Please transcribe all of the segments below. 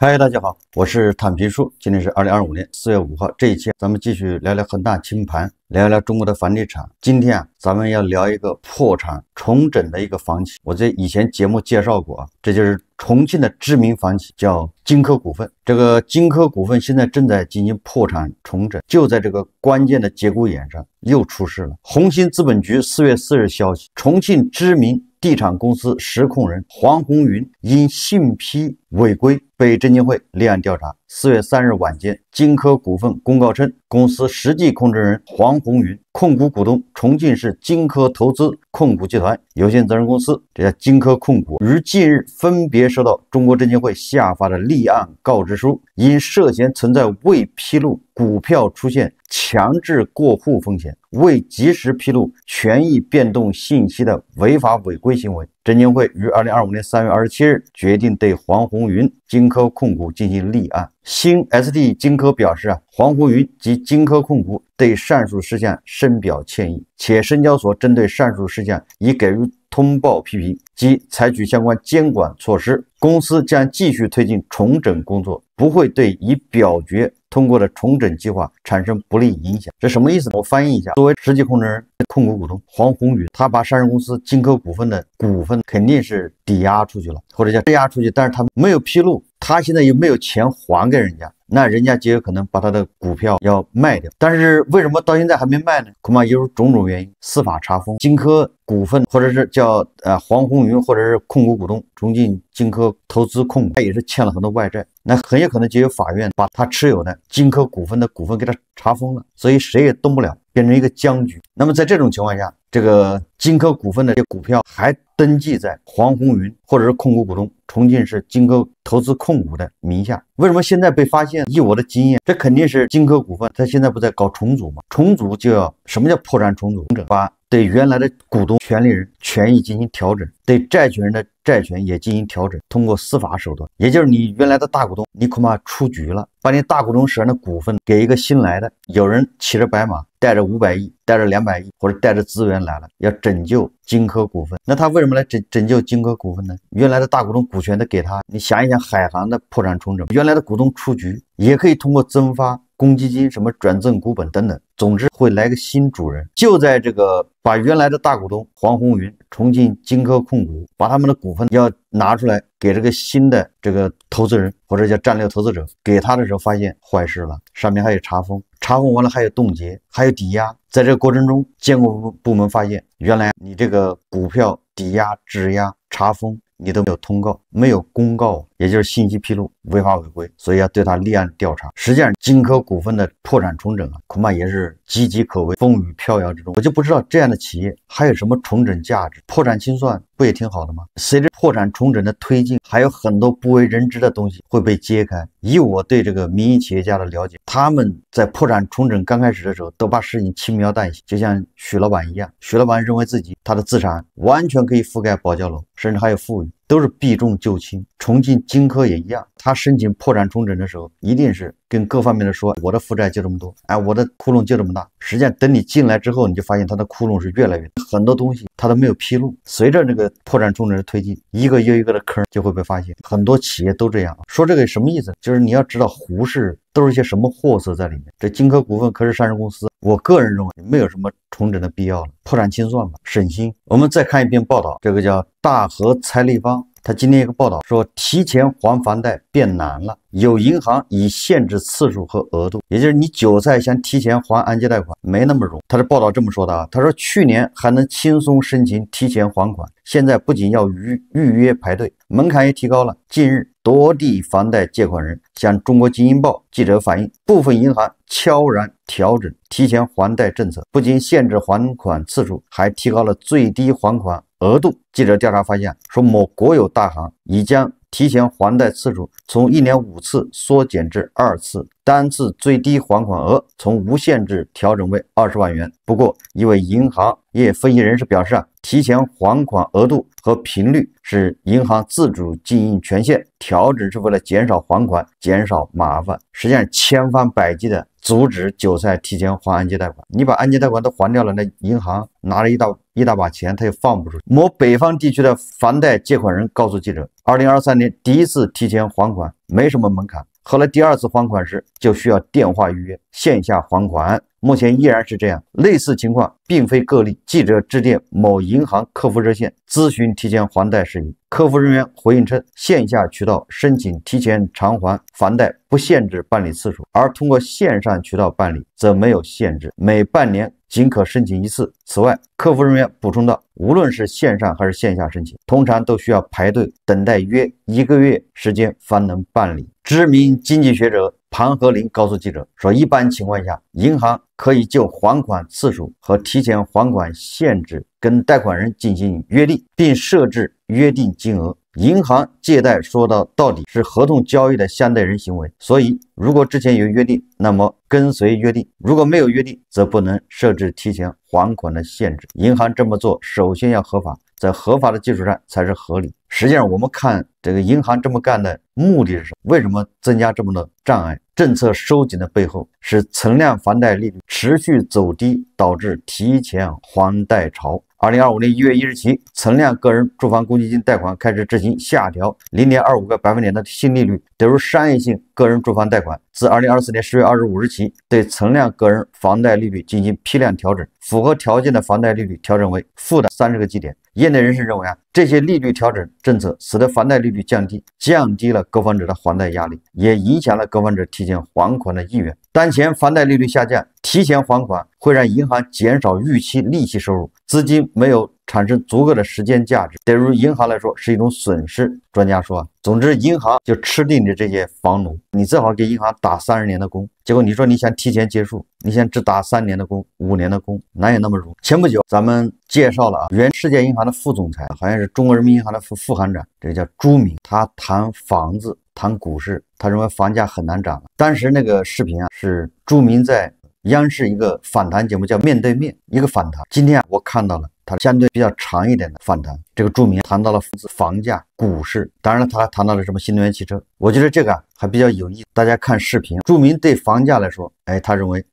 嗨，大家好，我是坦平叔。今天是2025年4月5号，这一期咱们继续聊聊恒大清盘，聊聊中国的房地产。今天咱们要聊一个破产重整的一个房企。我在以前节目介绍过这就是重庆的知名房企，叫金科股份。这个金科股份现在正在进行破产重整，就在这个关键的节骨眼上又出事了。红星资本局4月4日消息，重庆知名地产公司实控人黄红云因信批违规被证监会立案调查。4月3日晚间，金科股份公告称，公司实际控制人黄红云、控股股东重庆市金科投资控股集团有限责任公司，这叫金科控股，于近日分别收到中国证监会下发的立案告知书，因涉嫌存在未披露股票出现强制过户风险、未及时披露权益变动信息的违法违规行为。证监会于2025年3月27日决定对黄红云、金科控股进行立案。新 SD 金科表示黄红云及金科控股对上述事项深表歉意，且深交所针对上述事项已给予通报批评及采取相关监管措施，公司将继续推进重整工作，不会对已表决通过的重整计划产生不利影响。这什么意思呢？我翻译一下，作为实际控制人、控股股东黄红云，他把上市公司金科股份的股份肯定是抵押出去了，或者叫质押出去，但是他没有披露，他现在又没有钱还给人家，那人家就有可能把他的股票要卖掉。但是为什么到现在还没卖呢？恐怕有种种原因，司法查封金科股份，或者是叫黄红云，或者是控股股东重庆金科投资控股，他也是欠了很多外债，那很有可能就有法院把他持有的金科股份的股份给他查封了，所以谁也动不了，变成一个僵局。那么在这种情况下，这个金科股份的股票还登记在黄红云或者是控股股东重庆市金科投资控股的名下。为什么现在被发现？以我的经验，这肯定是金科股份他现在不在搞重组吗？重组就要什么叫破产重组？把对原来的股东权利人权益进行调整，对债权人的债权也进行调整，通过司法手段，也就是你原来的大股东你恐怕出局了，把你大股东手上的股份给一个新来的，有人骑着白马带着500亿带着200亿或者带着资源来了，要拯救金科股份。那他为什么来拯救金科股份呢？原来的大股东股权的给他，你想一想海航的破产重整，原来的股东出局，也可以通过增发公积金、什么转赠股本等等，总之会来个新主人。就在这个把原来的大股东黄红云、重庆金科控股把他们的股份要拿出来给这个新的这个投资人或者叫战略投资者给他的时候，发现坏事了，上面还有查封，查封完了还有冻结，还有抵押。在这个过程中，监管部门发现，原来你这个股票抵押、质押、查封你都没有通告，没有公告，也就是信息披露违法违规，所以要对他立案调查。实际上金科股份的破产重整恐怕也是岌岌可危，风雨飘摇之中。我就不知道这样的企业还有什么重整价值，破产清算不也挺好的吗？随着破产重整的推进，还有很多不为人知的东西会被揭开。以我对这个民营企业家的了解，他们在破产重整刚开始的时候都把事情轻描淡写，就像许老板一样，许老板认为自己他的资产完全可以覆盖保交楼，甚至还有富裕，都是避重就轻。重庆金科也一样，他申请破产重整的时候，一定是跟各方面的说，我的负债就这么多，我的窟窿就这么大。实际上等你进来之后，你就发现他的窟窿是越来越大，很多东西他都没有披露。随着这个破产重整的推进，一个又一个的坑就会被发现，很多企业都这样。说这个什么意思？就是你要知道胡适都是一些什么货色在里面。这金科股份可是上市公司，我个人认为没有什么重整的必要了，破产清算吧，省心。我们再看一遍报道，这个叫大和财立方，他今天一个报道说，提前还房贷变难了，有银行已限制次数和额度，也就是你韭菜想提前还按揭贷款没那么容易。他的报道这么说的他说去年还能轻松申请提前还款，现在不仅要预约排队，门槛也提高了。近日多地房贷借款人向中国经营报记者反映，部分银行悄然调整提前还贷政策，不仅限制还款次数，还提高了最低还款额度。记者调查发现，说某国有大行已将提前还贷次数从1年5次缩减至2次，单次最低还款额从无限制调整为20万元。不过，一位银行业分析人士表示提前还款额度和频率是银行自主经营权限，调整是为了减少还款、减少麻烦，实际上千方百计的阻止韭菜提前还按揭贷款。你把按揭贷款都还掉了，那银行拿了一大把钱，他也放不出去。某北方地区的房贷借款人告诉记者，2023年第一次提前还款没什么门槛，后来第二次还款时就需要电话预约，线下还款。目前依然是这样，类似情况并非个例。记者致电某银行客服热线咨询提前还贷事宜，客服人员回应称，线下渠道申请提前偿还房贷不限制办理次数，而通过线上渠道办理则没有限制，每半年仅可申请一次。此外，客服人员补充道，无论是线上还是线下申请，通常都需要排队等待约1个月时间方能办理。知名经济学者庞和林告诉记者说，一般情况下，银行可以就还款次数和提前还款限制跟贷款人进行约定，并设置约定金额。银行借贷说到底是合同交易的相对人行为，所以如果之前有约定，那么跟随约定；如果没有约定，则不能设置提前还款的限制。银行这么做，首先要合法，在合法的基础上才是合理。实际上，我们看这个银行这么干的目的是什么？为什么增加这么多障碍？政策收紧的背后是存量房贷利率持续走低，导致提前还贷潮。2025年1月1日起，存量个人住房公积金贷款开始执行下调 0.25个百分点的新利率，对于商业性个人住房贷款，自2024年10月25日起，对存量个人房贷利率进行批量调整，符合条件的房贷利率调整为负的30个基点。业内人士认为这些利率调整政策使得房贷利率降低，降低了购房者的还贷压力，也影响了购房者提前还款的意愿。当前房贷利率下降，提前还款会让银行减少预期利息收入，资金没有产生足够的时间价值，对于银行来说是一种损失。专家说总之银行就吃定着这些房奴，你正好给银行打30年的工，结果你说你想提前结束，你想只打3年的工、5年的工，哪有那么容易？前不久咱们介绍了原世界银行的副总裁，好像是中国人民银行的副行长，这个叫朱明，他谈房子谈股市，他认为房价很难涨。当时那个视频是朱明在央视一个访谈节目叫面对面一个访谈，今天我看到了他相对比较长一点的访谈，这个著名谈到了房价、股市，当然了，他还谈到了什么新能源汽车。我觉得这个还比较有意思，大家看视频。著名对房价来说，他认为，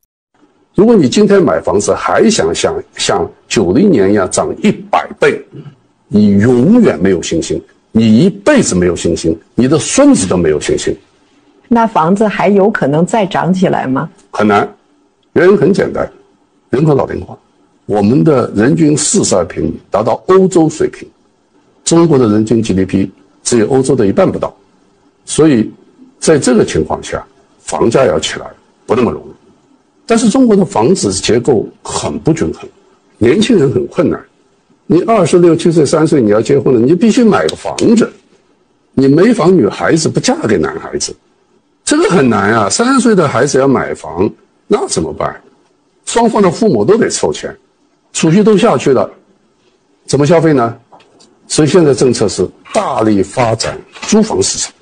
如果你今天买房子还想像90年一样涨100倍，你永远没有信心，你一辈子没有信心，你的孙子都没有信心。那房子还有可能再涨起来吗？很难，原因很简单，人口老龄化。我们的人均42平米达到欧洲水平，中国的人均 GDP 只有欧洲的一半不到，所以在这个情况下，房价要起来不那么容易。但是中国的房子结构很不均衡，年轻人很困难。你26、7岁、3岁你要结婚了，你必须买个房子，你没房女孩子不嫁给男孩子，这个很难啊。30岁的孩子要买房，那怎么办？双方的父母都得凑钱。储蓄都下去了，怎么消费呢？所以现在政策是大力发展租房市场，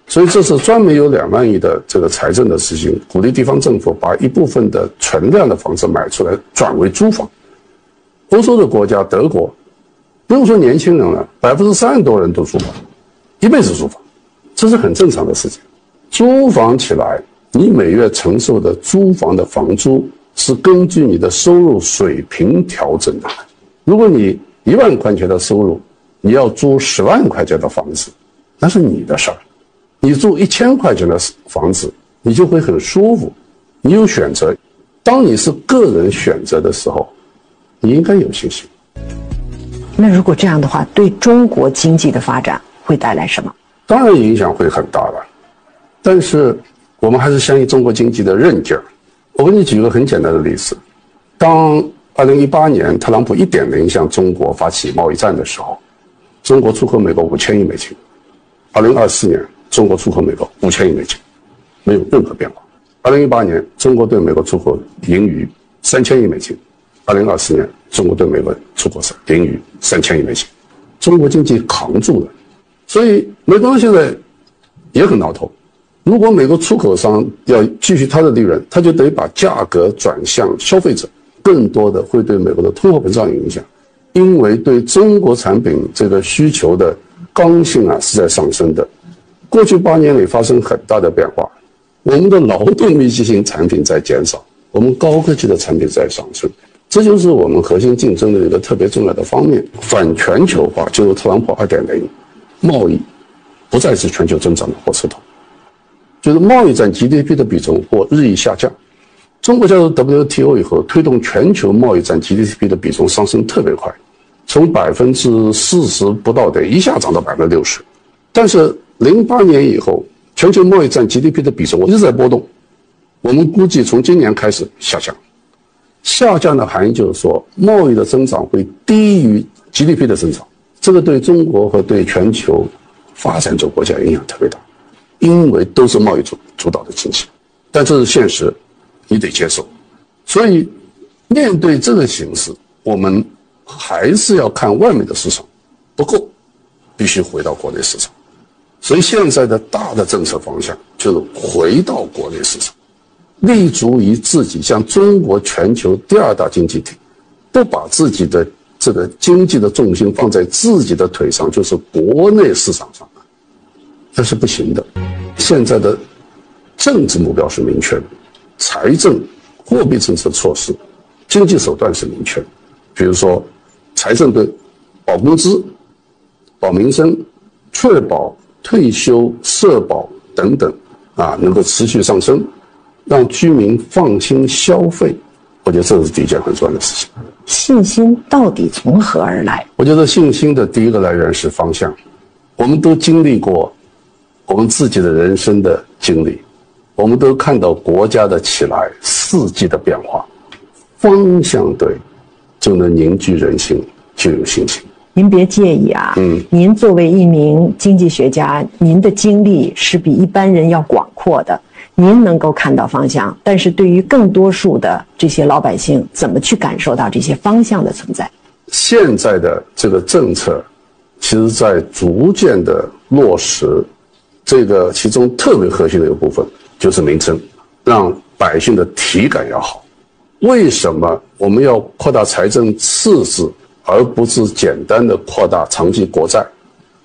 所以这是专门有2万亿的这个财政的资金，鼓励地方政府把一部分的存量的房子买出来转为租房。欧洲的国家，德国，不用说年轻人了，30%多人都租房，一辈子租房，这是很正常的事情。租房起来，你每月承受的租房的房租是根据你的收入水平调整的。如果你1万块钱的收入，你要租10万块钱的房子，那是你的事儿。你住1000块钱的房子，你就会很舒服，你有选择。当你是个人选择的时候，你应该有信心。那如果这样的话，对中国经济的发展会带来什么？当然影响会很大了，但是我们还是相信中国经济的韧劲儿。我给你举一个很简单的例子，当2018年特朗普1.0向中国发起贸易战的时候，中国出口美国5000亿美金，2024年中国出口美国5000亿美金，没有任何变化。2018年中国对美国出口盈余3000亿美金，2024年中国对美国出口盈余3000亿美金，中国经济扛住了。所以美国人现在也很挠头，如果美国出口商要继续它的利润，它就得把价格转向消费者，更多的会对美国的通货膨胀有影响，因为对中国产品这个需求的刚性是在上升的。过去8年里发生很大的变化，我们的劳动密集型产品在减少，我们高科技的产品在上升，这就是我们核心竞争的一个特别重要的方面。反全球化就是特朗普2.0，贸易不再是全球增长的火车头，就是贸易占 GDP 的比重或日益下降。中国加入 WTO 以后，推动全球贸易占 GDP 的比重上升特别快，从40%不到的一下涨到60%。但是08年以后，全球贸易占 GDP 的比重一直在波动，我们估计从今年开始下降。下降的含义就是说，贸易的增长会低于 GDP 的增长，这个对中国和对全球发展中国家影响特别大，因为都是贸易主导的经济，但这是现实，你得接受。所以面对这个形势，我们还是要看外面的市场不够，必须回到国内市场。所以现在的大的政策方向就是回到国内市场，立足于自己，像中国全球第2大经济体，不把自己的这个经济的重心放在自己的腿上，就是国内市场上，这是不行的。现在的政治目标是明确的，财政、货币政策措施、经济手段是明确的。比如说，财政对保工资、保民生、确保退休、社保等等能够持续上升，让居民放心消费，我觉得这是第一件很重要的事情。信心到底从何而来？我觉得信心的第一个来源是方向。我们都经历过我们自己的人生的经历，我们都看到国家的起来，四季的变化，方向对，就能凝聚人心，就有信心。您别介意您作为一名经济学家，您的经历是比一般人要广阔的，您能够看到方向，但是对于更多数的这些老百姓，怎么去感受到这些方向的存在？现在的这个政策，其实在逐渐的落实，这个其中特别核心的一个部分就是民生，让百姓的体感要好。为什么我们要扩大财政赤字，而不是简单的扩大长期国债？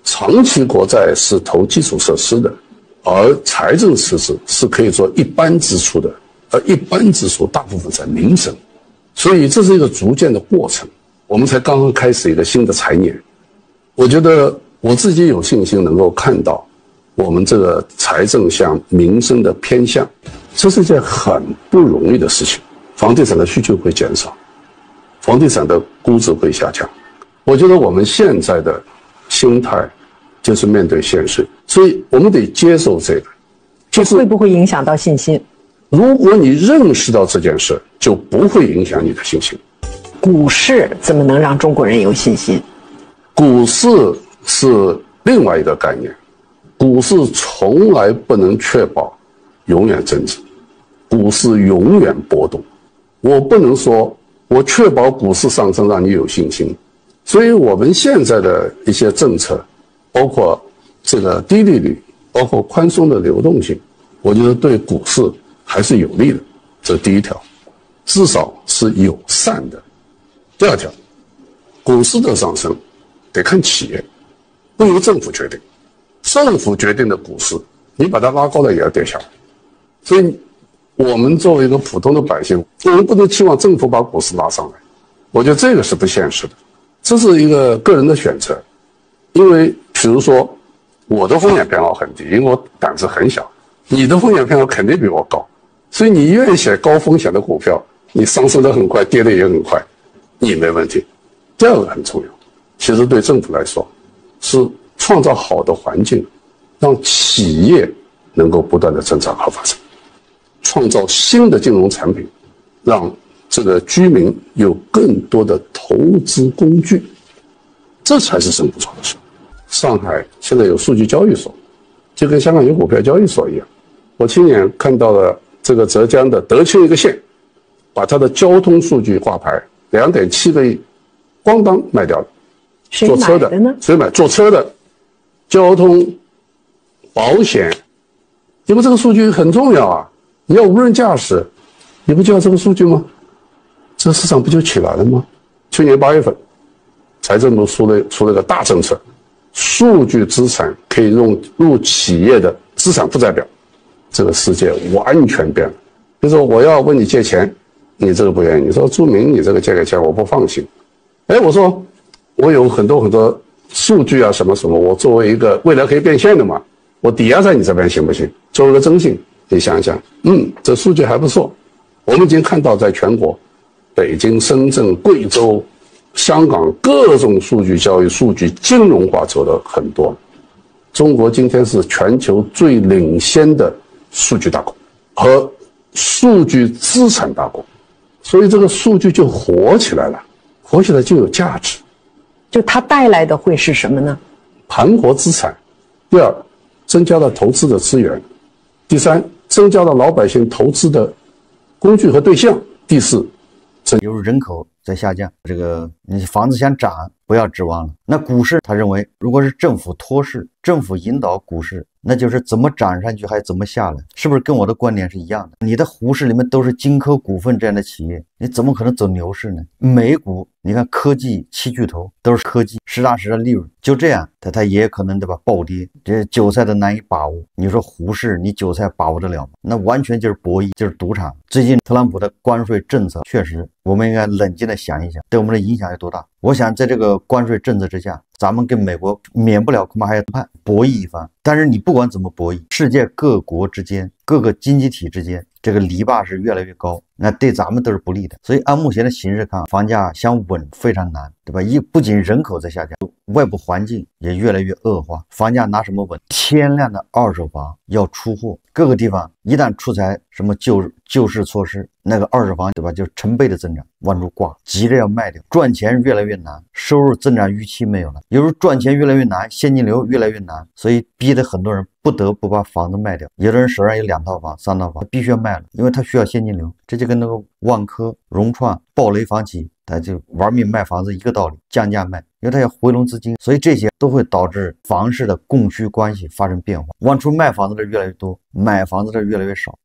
长期国债是投基础设施的，而财政赤字是可以做一般支出的，而一般支出大部分在民生，所以这是一个逐渐的过程。我们才刚刚开始一个新的财年，我觉得我自己有信心能够看到我们这个财政向民生的偏向，这是一件很不容易的事情。房地产的需求会减少，房地产的估值会下降。我觉得我们现在的心态就是面对现实，所以我们得接受这个。就是会不会影响到信心？如果你认识到这件事，就不会影响你的信心。股市怎么能让中国人有信心？股市是另外一个概念，股市从来不能确保永远增值，股市永远波动。我不能说我确保股市上升让你有信心，所以我们现在的一些政策，包括这个低利率，包括宽松的流动性，我觉得对股市还是有利的，这是第一条，至少是友善的。第二条，股市的上升得看企业，不由政府决定，政府决定的股市，你把它拉高了也要跌下来。所以我们作为一个普通的百姓，我们不能期望政府把股市拉上来，我觉得这个是不现实的，这是一个个人的选择。因为比如说我的风险偏好很低，因为我胆子很小，你的风险偏好肯定比我高，所以你愿意选高风险的股票，你上升得很快，跌得也很快，你没问题。第二个很重要，其实对政府来说是创造好的环境，让企业能够不断的增长和发展，创造新的金融产品，让这个居民有更多的投资工具，这才是政府做的事。上海现在有数据交易所，就跟香港有股票交易所一样。我亲眼看到了这个浙江的德清一个县，把它的交通数据挂牌2.7个亿，咣当卖掉了。坐车的，谁买？坐车的，交通、保险、因为这个数据很重要啊。你要无人驾驶，你不就要这个数据吗？这个市场不就起来了吗？去年8月份，财政部出了个大政策，数据资产可以用入企业的资产负债表，这个世界完全变了。比如说我要问你借钱，你这个不愿意，你说朱明你这个借给钱我不放心。我说我有很多数据啊什么什么，我作为一个未来可以变现的嘛，我抵押在你这边行不行？作为一个征信，你想一想，这数据还不错。我们已经看到在全国，北京、深圳、贵州、香港各种数据交易、数据金融化做得很多。中国今天是全球最领先的数据大国和数据资产大国，所以这个数据就活起来了，活起来就有价值。就它带来的会是什么呢？盘活资产。第二，增加了投资的资源。第三，增加了老百姓投资的工具和对象。第四，由于人口在下降，这个你房子想涨，不要指望了。那股市，他认为如果是政府托市，政府引导股市，那就是怎么涨上去还怎么下来，是不是跟我的观点是一样的？你的股市里面都是金科股份这样的企业，你怎么可能走牛市呢？美股你看科技7巨头都是科技，实打实的利润，就这样它也可能对吧暴跌，这韭菜都难以把握。你说股市你韭菜把握得了吗？那完全就是博弈，就是赌场。最近特朗普的关税政策确实，我们应该冷静的想一想，对我们的影响有多大。我想在这个关税政策之下，咱们跟美国免不了恐怕还要谈判博弈一番。但是你不管怎么博弈，世界各国之间、各个经济体之间，这个篱笆是越来越高，那对咱们都是不利的。所以按目前的形势看，房价想稳非常难，对吧？不仅人口在下降，外部环境也越来越恶化，房价拿什么稳？天量的二手房要出货，各个地方一旦出台什么救市措施，那个二手房对吧，就成倍的增长，往出挂，急着要卖掉，赚钱越来越难，收入增长预期没有了，有时候赚钱越来越难，现金流越来越难，所以逼得很多人不得不把房子卖掉。有的人手上有2套房、3套房，必须要卖了，因为他需要现金流。这就跟那个万科、融创、暴雷房企，他就玩命卖房子一个道理，降价卖，因为他要回笼资金，所以这些都会导致房市的供需关系发生变化，往出卖房子的越来越多，买房子的越来越少，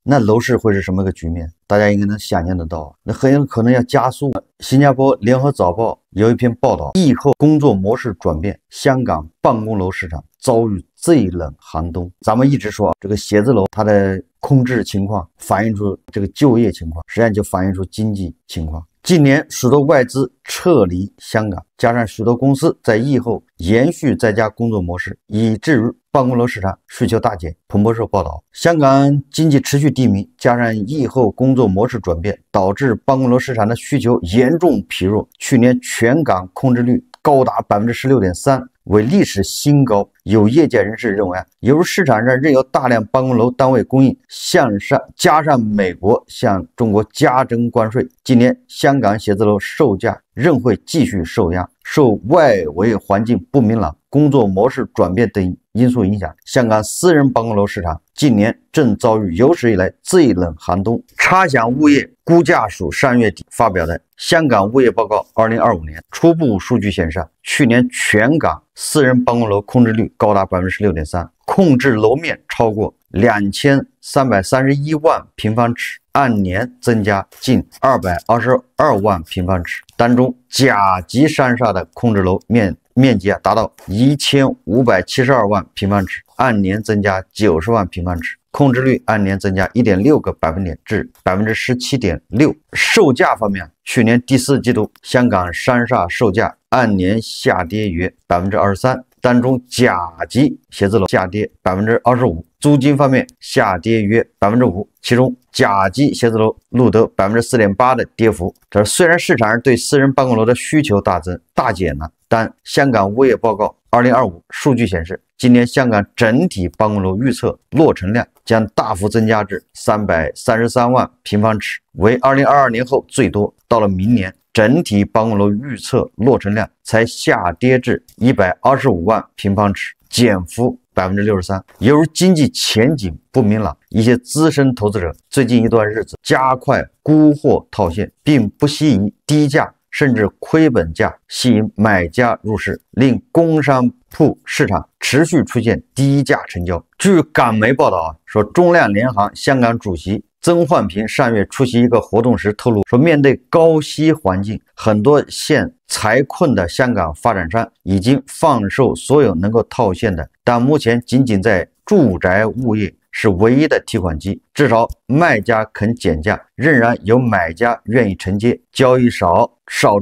那楼市会是什么个局面？大家应该能想象得到，那很有可能要加速。新加坡联合早报有一篇报道，疫后工作模式转变，香港办公楼市场遭遇最冷寒冬。咱们一直说这个写字楼它的空置情况反映出这个就业情况，实际上就反映出经济情况。近年许多外资撤离香港，加上许多公司在疫后延续在家工作模式，以至于办公楼市场需求大减。彭博社报道，香港经济持续低迷，加上疫后工作模式转变，导致办公楼市场的需求严重疲弱。去年全港空置率高达 16.3%， 为历史新高。有业界人士认为，由于市场上仍有大量办公楼单位供应向上，加上美国向中国加征关税，今年香港写字楼售价仍会继续受压。受外围环境不明朗、工作模式转变等因素影响，香港私人办公楼市场近年正遭遇有史以来最冷寒冬。差响物业估价署上月底发表的《香港物业报告2025年》初步数据显示，去年全港私人办公楼空置率高达 16.3%， 空置楼面超过2331万平方尺，按年增加近222万平方尺。当中甲级商厦的空置楼面积达到1572万平方尺，按年增加90万平方尺，空置率按年增加 1.6个百分点至 17.6%。 售价方面，去年第4季度香港商厦售价按年下跌约 23%， 当中甲级写字楼下跌 25%， 租金方面下跌约 5%， 其中甲级写字楼录得 4.8% 的跌幅。这虽然市场上对私人办公楼的需求大减了，但香港物业报告2025数据显示，今年香港整体办公楼预测落成量将大幅增加至333万平方尺，为2022年后最多。到了明年，整体办公楼预测落成量才下跌至125万平方尺，减幅 63%。 由于经济前景不明朗，一些资深投资者最近一段日子加快沽货套现，并不惜以低价甚至亏本价吸引买家入市，令工商铺市场持续出现低价成交。据港媒报道说，中粮联行香港主席曾焕平上月出席一个活动时透露说，面对高息环境，很多现财困的香港发展商已经放售所有能够套现的，但目前仅仅在住宅物业是唯一的提款机，至少卖家肯减价，仍然有买家愿意承接，交易少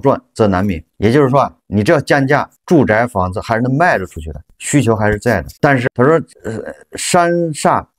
赚则难免。也就是说你只要降价，住宅房子还是能卖得出去的，需求还是在的。但是他说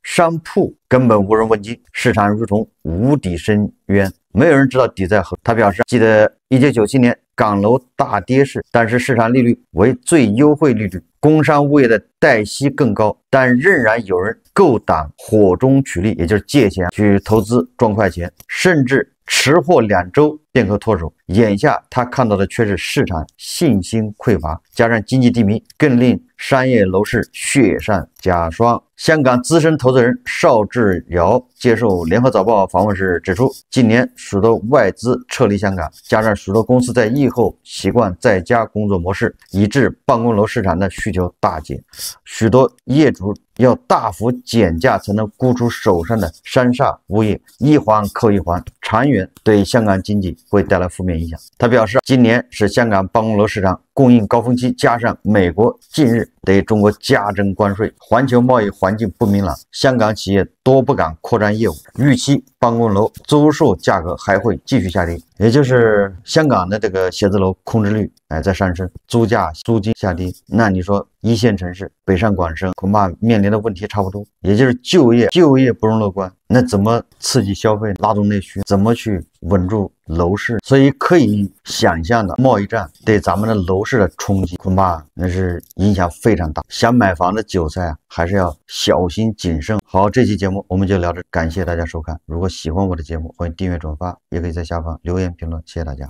商铺根本无人问津，市场如同无底深渊，没有人知道底在何。他表示，记得1997年港楼大跌时，但是市场利率为最优惠利率，工商物业的贷息更高，但仍然有人够胆火中取栗，也就是借钱去投资赚快钱，甚至持货2周便可脱手。眼下他看到的却是市场信心匮乏，加上经济低迷，更令商业楼市雪上加霜。香港资深投资人邵志尧接受联合早报访问时指出，近年许多外资撤离香港，加上许多公司在疫后习惯在家工作模式，以致办公楼市场的需求大减，许多业主要大幅减价才能沽出手上的商厦物业，一环扣一环，长远对香港经济会带来负面影响。他表示，今年是香港办公楼市场供应高峰期，加上美国近日对中国加征关税，环球贸易环境不明朗，香港企业多不敢扩张业务，预期办公楼租售价格还会继续下跌。也就是香港的这个写字楼空置率在上升，租金下跌，那你说一线城市北上广深恐怕面临的问题差不多，也就是就业不容乐观，那怎么刺激消费，拉动内需，怎么去稳住楼市？所以可以想象的，贸易战对咱们的楼市的冲击恐怕那是影响非常大，想买房的韭菜还是要小心谨慎。好，这期节目我们就聊着，感谢大家收看。如果喜欢我的节目，欢迎订阅转发，也可以在下方留言评论，谢谢大家。